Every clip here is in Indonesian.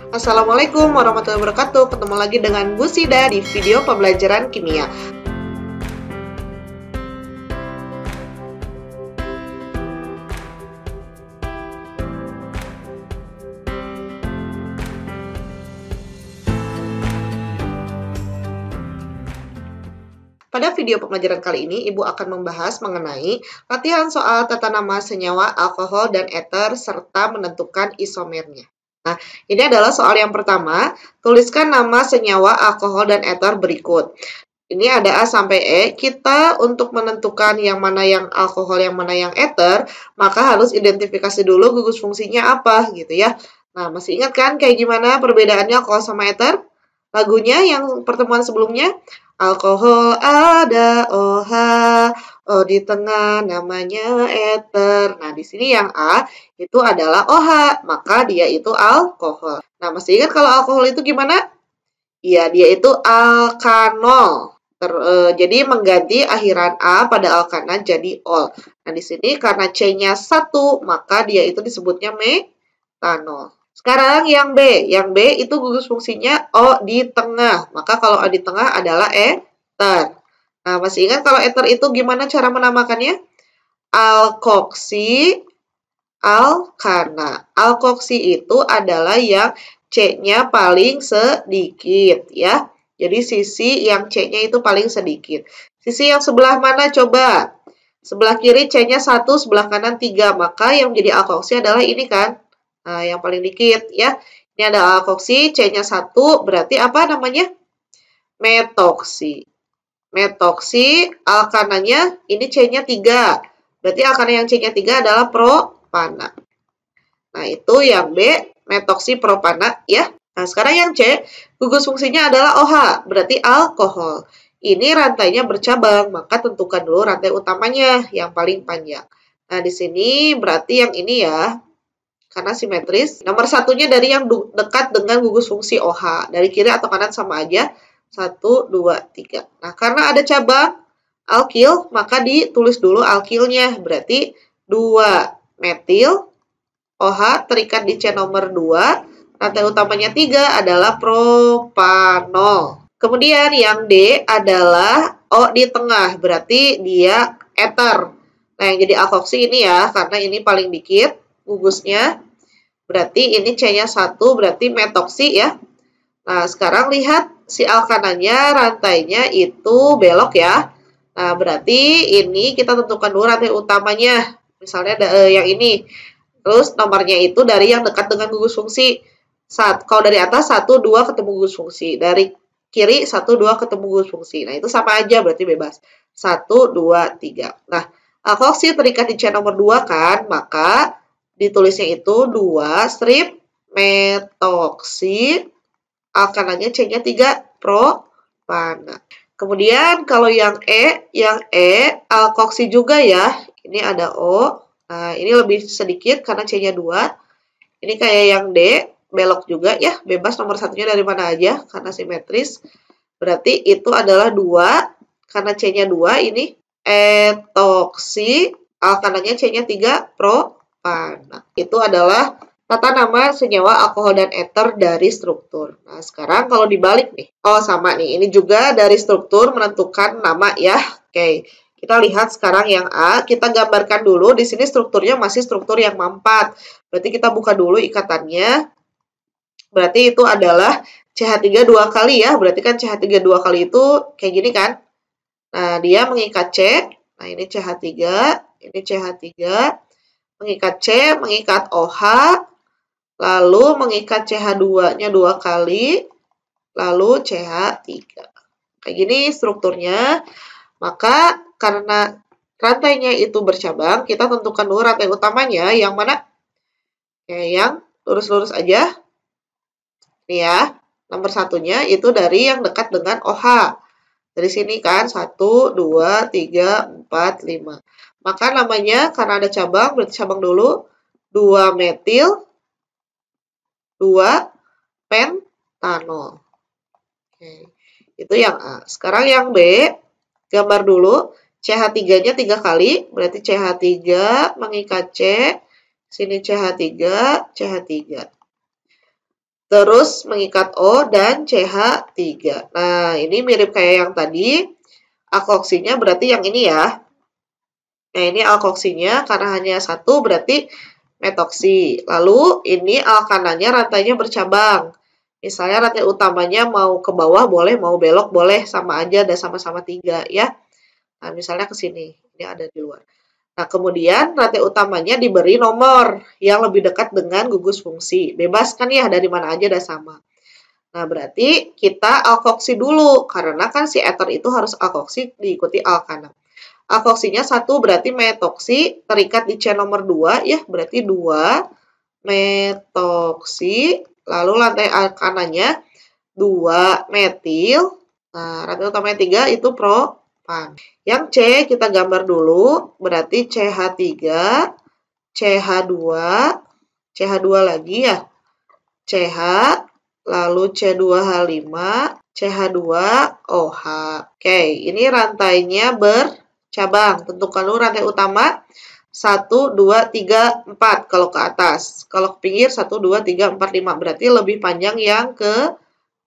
Assalamualaikum warahmatullahi wabarakatuh. Ketemu lagi dengan Bu Sida di video pembelajaran kimia. Pada video pembelajaran kali ini, Ibu akan membahas mengenai latihan soal tata nama senyawa alkohol dan eter serta menentukan isomernya. Nah, ini adalah soal yang pertama. Tuliskan nama senyawa alkohol dan eter berikut. Ini ada A sampai E. Kita untuk menentukan yang mana yang alkohol, yang mana yang eter, maka harus identifikasi dulu gugus fungsinya apa, gitu ya. Nah, masih ingat kan kayak gimana perbedaannya alkohol sama eter? Lagunya yang pertemuan sebelumnya, alkohol ada OH, O di tengah namanya eter. Nah, di sini yang A itu adalah OH, maka dia itu alkohol. Nah, masih ingat kalau alkohol itu gimana? Iya, dia itu alkanol. Jadi mengganti akhiran A pada alkana jadi ol. Nah, di sini karena C-nya 1, maka dia itu disebutnya metanol. Sekarang yang B. Yang B itu gugus fungsinya O di tengah. Maka kalau O di tengah adalah eter. Nah, masih ingat kalau eter itu gimana cara menamakannya? Alkoksi, alkana. Alkoksi itu adalah yang C-nya paling sedikit ya. Jadi sisi yang C-nya itu paling sedikit. Sisi yang sebelah mana coba? Sebelah kiri C-nya 1, sebelah kanan 3. Maka yang menjadi alkoksi adalah ini kan? Nah, yang paling dikit ya. Ini ada alkoksi, C-nya 1, berarti apa namanya? Metoksi. Metoksi, alkananya ini C-nya 3. Berarti alkana yang C-nya 3 adalah propana. Nah, itu yang B, metoksi propana ya. Nah, sekarang yang C, gugus fungsinya adalah OH, berarti alkohol. Ini rantainya bercabang, maka tentukan dulu rantai utamanya yang paling panjang. Nah, di sini berarti yang ini ya, karena simetris. Nomor satunya dari yang dekat dengan gugus fungsi OH. Dari kiri atau kanan sama aja. 1, 2, 3. Nah, karena ada cabang alkil, maka ditulis dulu alkilnya. Berarti 2 metil OH terikat di C nomor 2. Rantai utamanya 3 adalah propanol. Kemudian yang D adalah O di tengah. Berarti dia eter. Nah, yang jadi alkoksi ini ya, karena ini paling dikit gugusnya. Berarti ini C-nya 1, berarti metoksi ya. Nah, sekarang lihat si alkananya, rantainya itu belok ya. Nah, berarti ini kita tentukan dulu rantai utamanya. Misalnya yang ini. Terus nomornya itu dari yang dekat dengan gugus fungsi. Kalau dari atas 1, 2 ketemu gugus fungsi. Dari kiri 1, 2 ketemu gugus fungsi. Nah, itu sama aja berarti bebas. 1, 2, 3. Nah, alkoksi terikat di C nomor 2 kan, maka ditulisnya itu 2 strip metoksi, alkananya C-nya 3, propana. Kemudian kalau yang E alkoksi juga ya. Ini ada O. Nah, ini lebih sedikit karena C-nya 2. Ini kayak yang D, belok juga ya, bebas nomor satunya dari mana aja karena simetris. Berarti itu adalah 2, karena C-nya 2, ini etoksi, alkananya C-nya 3, propana. Itu adalah tata nama senyawa alkohol dan eter dari struktur. Nah, sekarang kalau dibalik nih. Oh, sama nih. Ini juga dari struktur menentukan nama ya. Oke. Kita lihat sekarang yang A. Kita gambarkan dulu. Di sini strukturnya masih struktur yang mampat. Berarti kita buka dulu ikatannya. Berarti itu adalah CH3 2 kali ya. Berarti kan CH3 2 kali itu kayak gini kan. Nah, dia mengikat C. Nah, ini CH3. Ini CH3. Mengikat C, mengikat OH. Lalu mengikat CH2-nya 2 kali. Lalu CH3. Kayak gini strukturnya. Maka karena rantainya itu bercabang, kita tentukan dulu rantai utamanya yang mana? Kayak yang lurus-lurus aja. Ini ya, nomor satunya itu dari yang dekat dengan OH. Dari sini kan, 1, 2, 3, 4, 5. Maka namanya, karena ada cabang, berarti cabang dulu. 2 metil, 2 pentanol. Oke, itu yang A. Sekarang yang B, gambar dulu. CH3-nya 3 kali, berarti CH3 mengikat C, sini CH3, CH3. terus mengikat O dan CH3. Nah, ini mirip kayak yang tadi. Alkoksinya berarti yang ini ya. Nah, ini alkoksinya karena hanya satu berarti metoksi. Lalu ini alkananya rantainya bercabang. Misalnya rantai utamanya mau ke bawah boleh, mau belok boleh, sama aja dan sama-sama 3 ya. Nah, misalnya ke sini. Ini ada di luar. Nah, kemudian rantai utamanya diberi nomor yang lebih dekat dengan gugus fungsi. Bebas kan ya, dari mana aja dan sama. Nah, berarti kita alkoksi dulu, karena kan si ether itu harus alkoksi diikuti alkana. Alkoksinya 1 berarti metoksi, terikat di chain nomor 2 ya, berarti 2 metoksi, lalu lantai alkananya 2 metil. Nah, rantai utamanya 3 itu propan. Yang C kita gambar dulu, berarti CH3, CH2, CH2 lagi ya, CH, lalu C2H5, CH2OH. Oke, ini rantainya bercabang. Tentukan dulu rantai utama 1, 2, 3, 4 kalau ke atas. Kalau ke pinggir 1, 2, 3, 4, 5. Berarti lebih panjang yang ke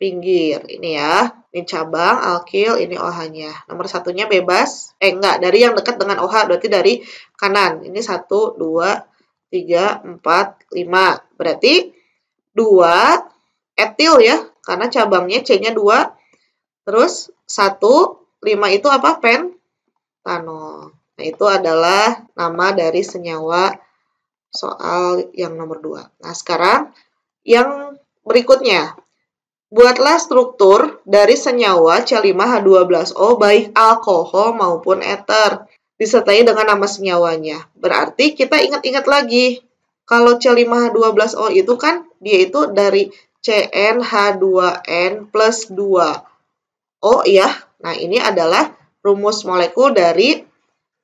pinggir. Ini ya. Ini cabang, alkil, ini OH-nya. Nomor satunya bebas. Enggak, dari yang dekat dengan OH, berarti dari kanan. Ini 1, 2, 3, 4, 5. Berarti 2 etil ya, karena cabangnya C-nya 2. Terus 1, 5 itu apa? Pentanol. Nah, itu adalah nama dari senyawa soal yang nomor 2. Nah, sekarang yang berikutnya. Buatlah struktur dari senyawa C5H12O baik alkohol maupun ether, disertai dengan nama senyawanya. Berarti kita ingat-ingat lagi, kalau C5H12O itu kan dia itu dari CnH2n plus 2O ya. Nah, ini adalah rumus molekul dari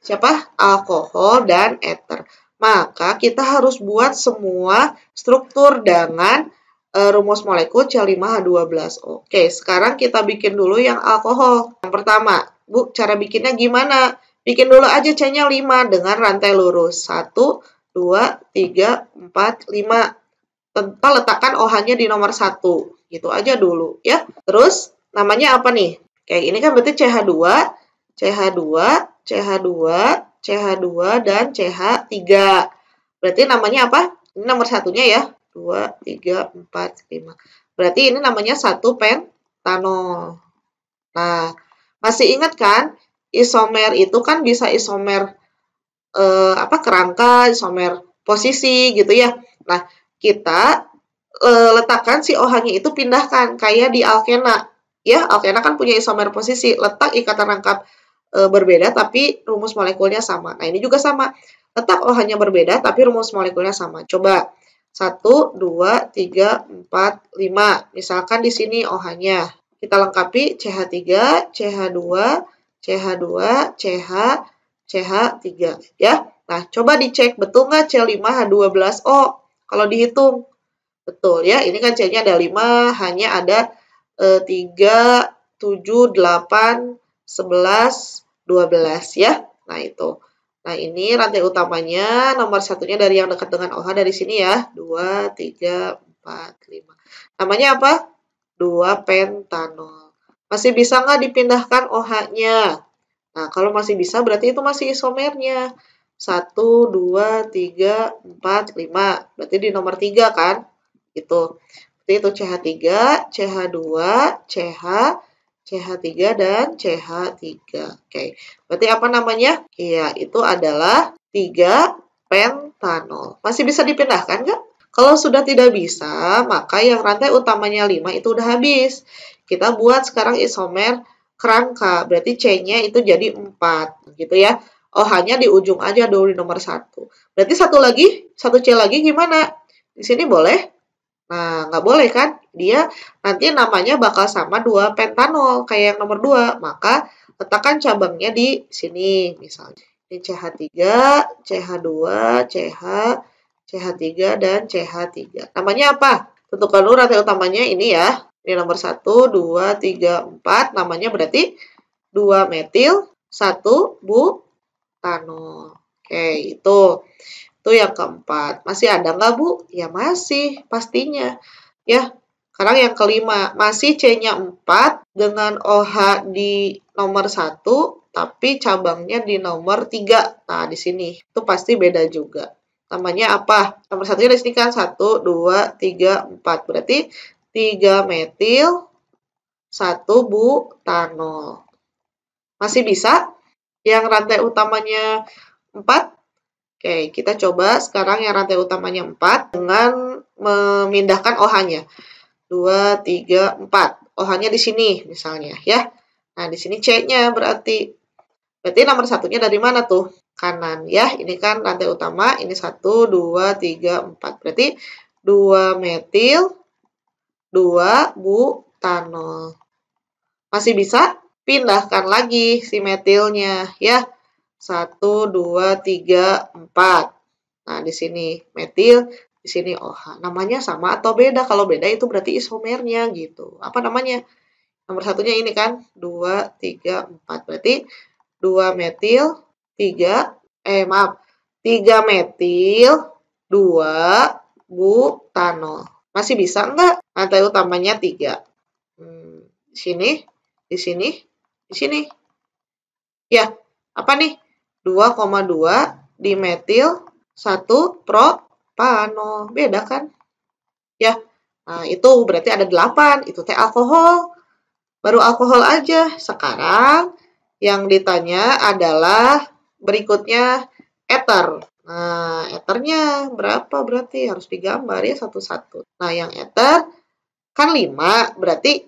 siapa? Alkohol dan ether. Maka kita harus buat semua struktur dengan rumus molekul C5H12O. Oke, sekarang kita bikin dulu yang alkohol. Yang pertama, Bu, cara bikinnya gimana? Bikin dulu aja C-nya 5 dengan rantai lurus. 1, 2, 3, 4, 5. Letakkan OH-nya di nomor 1. Gitu aja dulu ya. Terus, namanya apa nih? Oke, ini kan berarti CH2, CH2, CH2, CH2, dan CH3. Berarti namanya apa? Ini nomor satunya ya. 2, 3, 4, 5. Berarti ini namanya 1 pentanol. Nah, masih ingat kan? Isomer itu kan bisa isomer kerangka, isomer posisi gitu ya. Nah, kita letakkan si OH-nya itu pindahkan kayak di alkena. Ya, alkena kan punya isomer posisi. Letak ikatan rangkap berbeda tapi rumus molekulnya sama. Nah, ini juga sama. Letak OH-nya berbeda tapi rumus molekulnya sama. Coba 1, 2, 3, 4, 5. Misalkan di sini OH-nya. Kita lengkapi CH3, CH2, CH2, CH, CH3. Ya. Nah, coba dicek betul nggak C5H12O? Kalau dihitung. Betul ya. Ini kan C-nya ada 5, hanya ada 3, 7, 8, 11, 12 ya. Nah, itu. Nah, ini rantai utamanya, nomor satunya dari yang dekat dengan OH dari sini ya. 2, 3, 4, 5. Namanya apa? 2 pentanol. Masih bisa nggak dipindahkan OH-nya? Nah, kalau masih bisa berarti itu masih isomernya. 1, 2, 3, 4, 5. Berarti di nomor 3 kan? Itu. Berarti itu CH3, CH2, CH, CH3, dan CH3. Oke, berarti apa namanya? Iya, itu adalah 3 pentanol. Masih bisa dipindahkan nggak? Kalau sudah tidak bisa, maka yang rantai utamanya 5 itu udah habis. Kita buat sekarang isomer kerangka, berarti C-nya itu jadi 4, gitu ya. OH-nya di ujung aja dulu di nomor 1. Berarti satu C lagi gimana? Di sini boleh? Nah, nggak boleh kan? Dia nanti namanya bakal sama 2 pentanol, kayak yang nomor 2. Maka, letakkan cabangnya di sini, misalnya. Ini CH3, CH2, CH, CH3, dan CH3. Namanya apa? Tentukan dulu rantai utamanya ini ya. Ini nomor 1, 2, 3, 4. Namanya berarti 2 metil, 1 butanol. Oke, itu. Itu yang keempat. Masih ada nggak, Bu? Ya masih, pastinya. Ya, Sekarang yang kelima, masih C-nya 4 dengan OH di nomor 1, tapi cabangnya di nomor 3. Nah, di sini. Itu pasti beda juga. Namanya apa? Nomor satunya di sini kan 1, 2, 3, 4. Berarti 3 metil, 1 butanol. Masih bisa? Yang rantai utamanya 4? Oke, kita coba sekarang yang rantai utamanya 4 dengan memindahkan OH-nya. 2, 3, 4. OH-nya di sini misalnya ya. Nah, di sini C-nya berarti. Berarti nomor satunya dari mana tuh? Kanan ya. Ini kan rantai utama. Ini 1, 2, 3, 4. Berarti 2 metil, 2 butanol. Masih bisa? Pindahkan lagi si metilnya ya. 1, 2, 3, 4. Nah, di sini metil, di sini OH. Namanya sama atau beda? Kalau beda itu berarti isomernya gitu. Apa namanya? Nomor satunya ini kan, 2, 3, 4. Berarti 2 metil, 3, maaf, 3 metil, 2 butanol. Masih bisa enggak? Rantai utamanya 3. Di sini, di sini, di sini. Ya, apa nih? 2,2 dimetil 1 propanol. Beda kan? Ya. Nah, itu berarti ada 8. Itu teh alkohol. Baru alkohol aja. Sekarang yang ditanya adalah berikutnya eter. Nah, eternya berapa berarti? Harus digambar ya satu-satu. Nah, yang eter kan 5. Berarti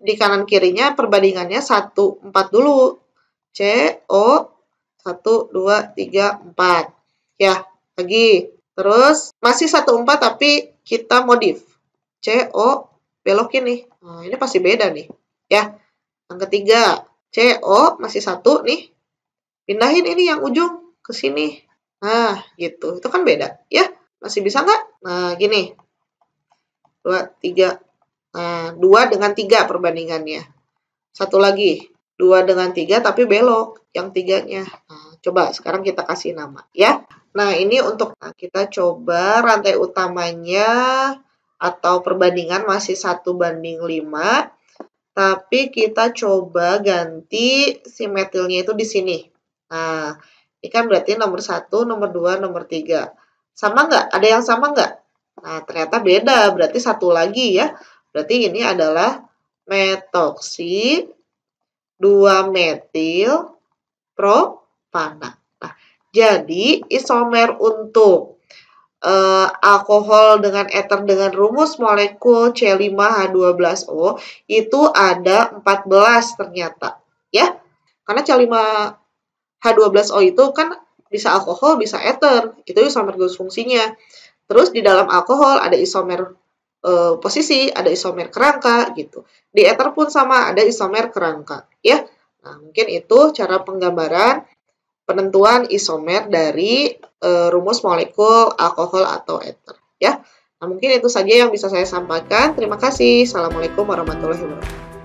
di kanan kirinya perbandingannya 1, 4 dulu. CO 1, 2, 3, 4. Ya, lagi. Terus masih 1, 4 tapi kita modif. CO belokin nih. Nah, ini pasti beda nih. Ya. Yang ketiga, CO masih 1 nih. Pindahin ini yang ujung ke sini. Nah, gitu. Itu kan beda. Ya, masih bisa nggak? Nah, gini. 2, 3. Nah, 2 dengan 3 perbandingannya. Satu lagi. 2 dengan 3 tapi belok yang 3-nya. Nah, coba sekarang kita kasih nama ya. Nah, ini untuk kita coba rantai utamanya atau perbandingan masih 1:5, tapi kita coba ganti si metilnya itu di sini. Nah, ini kan berarti nomor 1, nomor 2, nomor 3. Sama nggak? Ada yang sama nggak? Nah, ternyata beda. Berarti satu lagi ya. Berarti ini adalah metoksi 2 metil propana. Nah, jadi isomer untuk alkohol dengan eter dengan rumus molekul C5H12O itu ada 14 ternyata. Ya, karena C5H12O itu kan bisa alkohol, bisa eter. Itu isomer garis fungsinya. Terus di dalam alkohol ada isomer posisi, ada isomer kerangka gitu. Di eter pun sama, ada isomer kerangka ya. Nah, mungkin itu cara penggambaran penentuan isomer dari rumus molekul alkohol atau eter ya. Nah, mungkin itu saja yang bisa saya sampaikan. Terima kasih. Assalamualaikum warahmatullahi wabarakatuh.